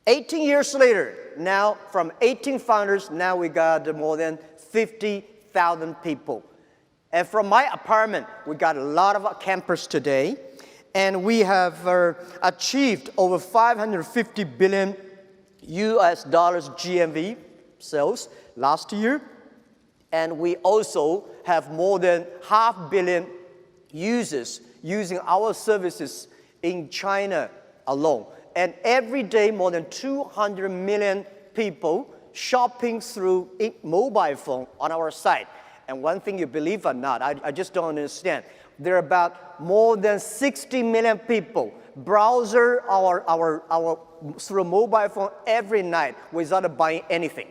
18 years later, now from 18 founders, now we got more than 50,000 people. And from my apartment, we got a lot of campers today. And we have achieved over 550 billion US dollars GMV sales last year. And we also have more than 500 million users using our services in China alone. And every day, more than 200 million people shopping through mobile phone on our site. And one thing you believe or not, I just don't understand. There are about more than 60 million people browser through mobile phone every night without buying anything.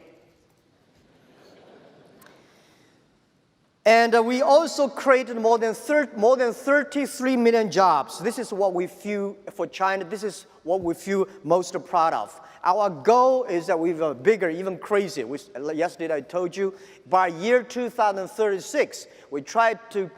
And we also created more than 33 million jobs. This is what we feel for China. This is what we feel most proud of. Our goal is that we're bigger, even crazier. Yesterday I told you, by year 2036, we tried to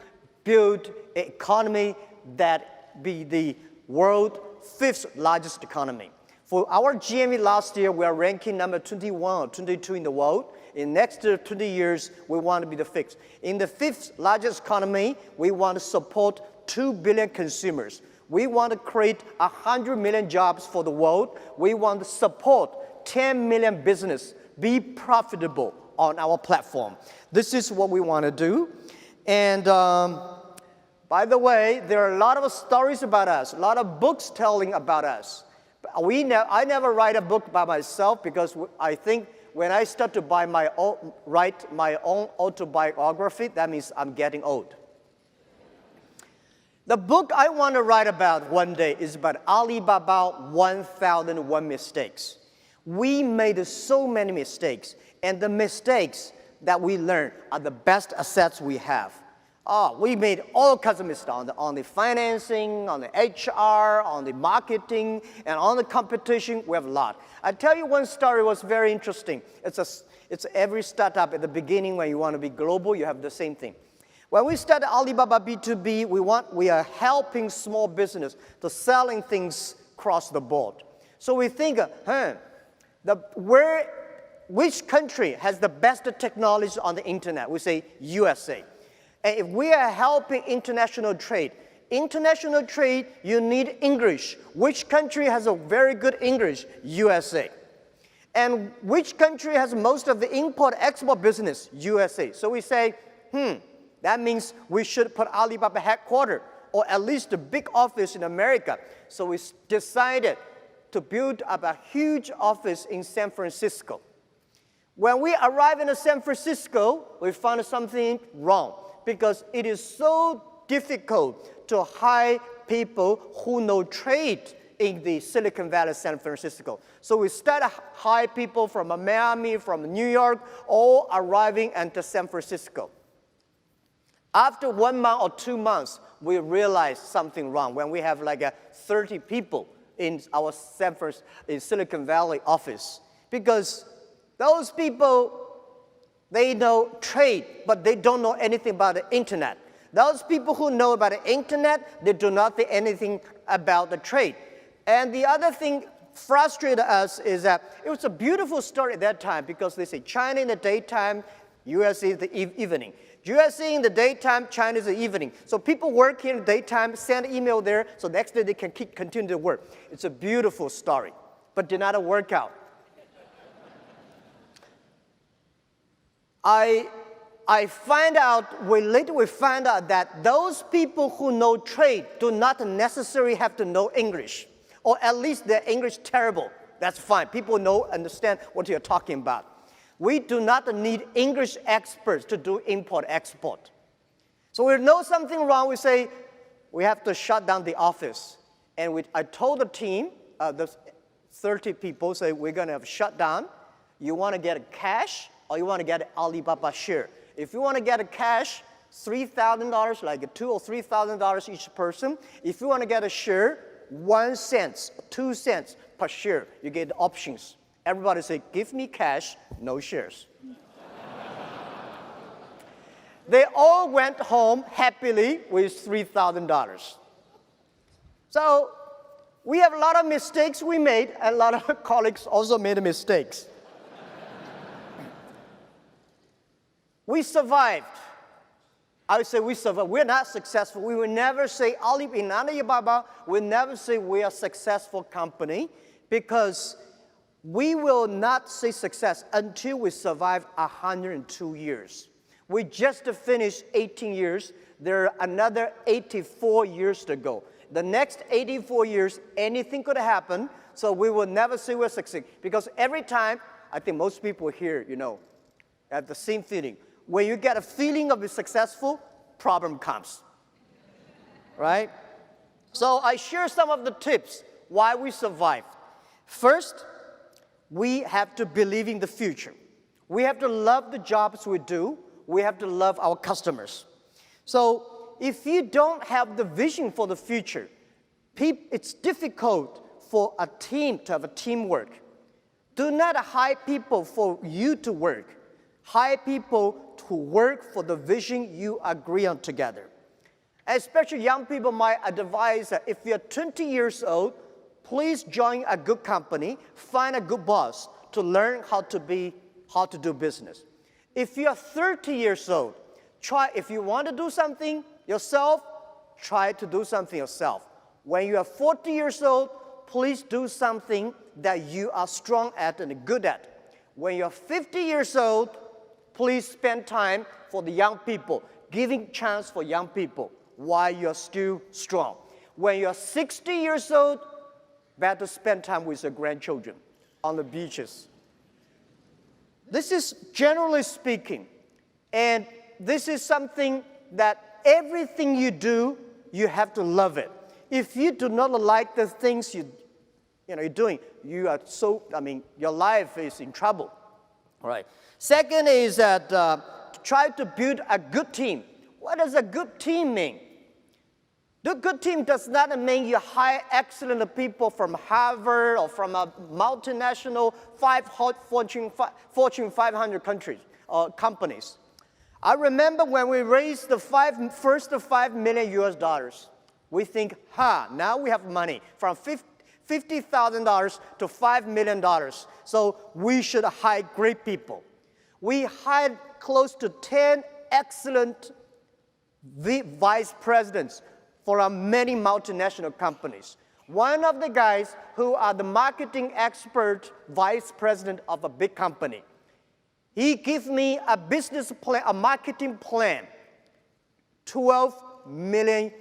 build an economy that be the world's 5th largest economy. For our GMV last year, we are ranking number 21 or 22 in the world. In the next 20 years, we want to be the 5th. In the 5th largest economy, we want to support 2 billion consumers. We want to create 100 million jobs for the world. We want to support 10 million businesses be profitable on our platform. This is what we want to do. And by the way, there are a lot of stories about us, a lot of books telling about us. I never write a book by myself because I think when I start to write my own autobiography, that means I'm getting old. The book I want to write about one day is about Alibaba 1001 Mistakes. We made so many mistakes, and the mistakes that we learn are the best assets we have. We made all kinds of mistakes on the financing, on the HR, on the marketing, and on the competition. We have a lot. I tell you one story was very interesting. It's every startup at the beginning when you want to be global, you have the same thing. When we started Alibaba B2B, we are helping small business to selling things across the board. So we think, which country has the best technology on the internet? We say USA. And if we are helping international trade, you need English. Which country has a very good English? USA. And which country has most of the import-export business? USA. So we say, that means we should put Alibaba headquarters, or at least a big office in America. So we decided to build up a huge office in San Francisco. When we arrived in San Francisco, we found something wrong, because it is so difficult to hire people who know trade in the Silicon Valley, San Francisco. So we started hire people from Miami, from New York, all arriving into San Francisco. After 1 month or 2 months, we realized something wrong when we have like 30 people in our Silicon Valley office. Because those people, they know trade, but they don't know anything about the internet. Those people who know about the internet, they do not know anything about the trade. And the other thing frustrated us is that it was a beautiful story at that time, because they say China in the daytime, USA in the evening. USA in the daytime, China in the evening. So people work here in the daytime, send email there, so next day they can continue to work. It's a beautiful story, but did not work out. Later we find out that those people who know trade do not necessarily have to know English, or at least their English terrible. That's fine. People understand what you're talking about. We do not need English experts to do import-export. So we know something wrong, we say, we have to shut down the office. And I told the team, the 30 people, say, we're going to have shut down. You want to get cash, or you want to get Alibaba share? If you want to get a cash, $3,000, like $2,000 or $3,000 each person. If you want to get a share, 1 cent, 2 cents per share. You get options. Everybody say, give me cash, no shares. They all went home happily with $3,000. So We have a lot of mistakes we made, and a lot of colleagues also made mistakes. We survived. I would say we survived. We're not successful. We will never say, Alibaba will never say we are a successful company, because we will not say success until we survive 102 years. We just finished 18 years. There are another 84 years to go. The next 84 years, anything could happen, so we will never say we're succeeding. Because every time, I think most people here, have the same feeling. When you get a feeling of being successful, problem comes, right? So I share some of the tips why we survived. First, we have to believe in the future. We have to love the jobs we do. We have to love our customers. So if you don't have the vision for the future, it's difficult for a team to have a teamwork. Do not hire people for you to work. Hire people to work for the vision you agree on together. Especially young people, my advice, if you're 20 years old, please join a good company, find a good boss to learn how to do business. If you're 30 years old, if you want to do something yourself, try to do something yourself. When you are 40 years old, please do something that you are strong at and good at. When you're 50 years old, please spend time for the young people, giving chance for young people while you're still strong. When you're 60 years old, better spend time with your grandchildren on the beaches. This is generally speaking, and this is something that everything you do, you have to love it. If you do not like the things you're doing, your life is in trouble. All right. Second is that try to build a good team. What does a good team mean? The good team does not mean you hire excellent people from Harvard or from a multinational Fortune 500 companies. I remember when we raised the first $5 million, we think, now we have money from $50,000 to $5 million. So we should hire great people. We hired close to 10 excellent vice presidents for many multinational companies. One of the guys who are the marketing expert vice president of a big company, he gave me a business plan, a marketing plan, $12 million.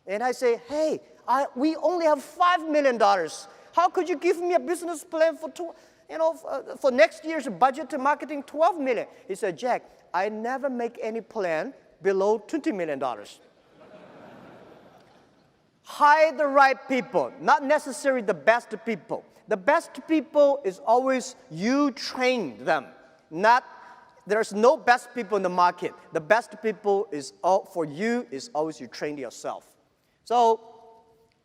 And I say, hey, we only have $5 million. How could you give me a business plan for next year's budget to marketing $12 million? He said, Jack, I never make any plan below $20 million. Hire the right people, not necessarily the best people. The best people is always you train them. There's no best people in the market. The best people for you is always you train yourself. So,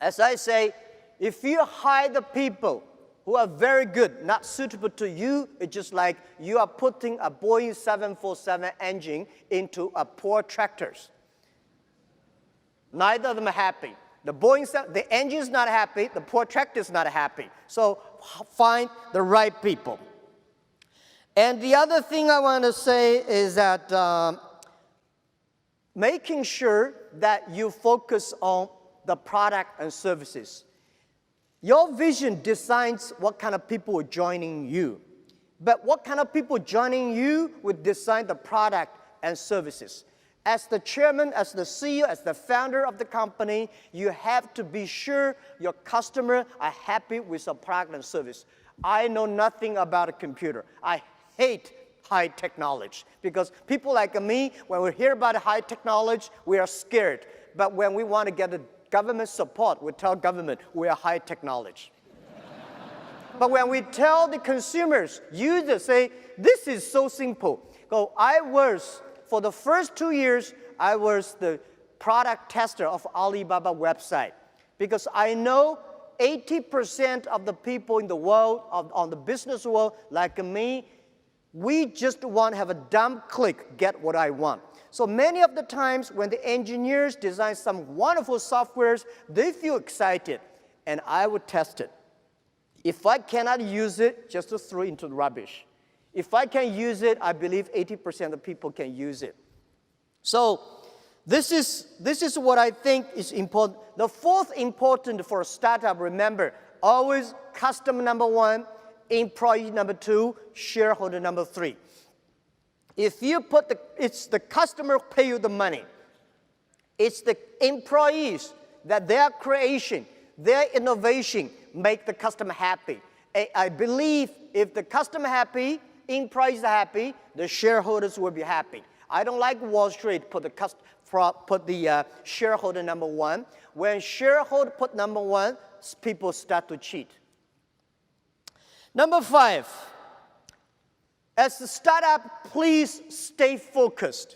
as I say, if you hire the people who are very good, not suitable to you, it's just like you are putting a Boeing 747 engine into a poor tractors. Neither of them are happy. The engine is not happy, the poor tractor is not happy. So find the right people. And the other thing I want to say is that making sure that you focus on the product and services. Your vision decides what kind of people are joining you. But what kind of people joining you would decide the product and services. As the chairman, as the CEO, as the founder of the company, you have to be sure your customers are happy with your product and service. I know nothing about a computer. I hate high technology because people like me, when we hear about high technology, we are scared. But when we want to get the government support, we tell government we are high technology. But when we tell the consumers, users say, this is so simple. For the first 2 years, I was the product tester of Alibaba website because I know 80% of the people in the world, on the business world, like me, we just want to have a dumb click, get what I want. So many of the times when the engineers design some wonderful softwares, they feel excited. and I would test it. If I cannot use it, just to throw it into the rubbish. If I can use it, I believe 80% of people can use it. So this is what I think is important. The fourth important for a startup, remember, always customer number one, employee number two, shareholder number three. If you put it's the customer pay you the money. It's the employees that their creation, their innovation make the customer happy. I believe if the customer happy, employees are happy, the shareholders will be happy. I don't like Wall Street put the shareholder number one. When shareholder put number one, people start to cheat. Number 5, as a startup, please stay focused.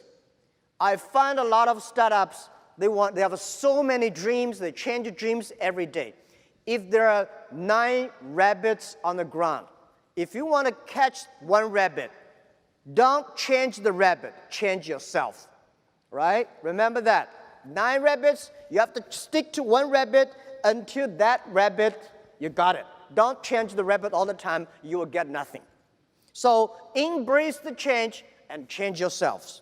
I find a lot of startups, they have so many dreams, they change dreams every day. If there are 9 rabbits on the ground, if you want to catch one rabbit, don't change the rabbit, change yourself, right? Remember that. 9 rabbits, you have to stick to one rabbit until that rabbit, you got it. Don't change the rabbit all the time, you will get nothing. So embrace the change and change yourselves.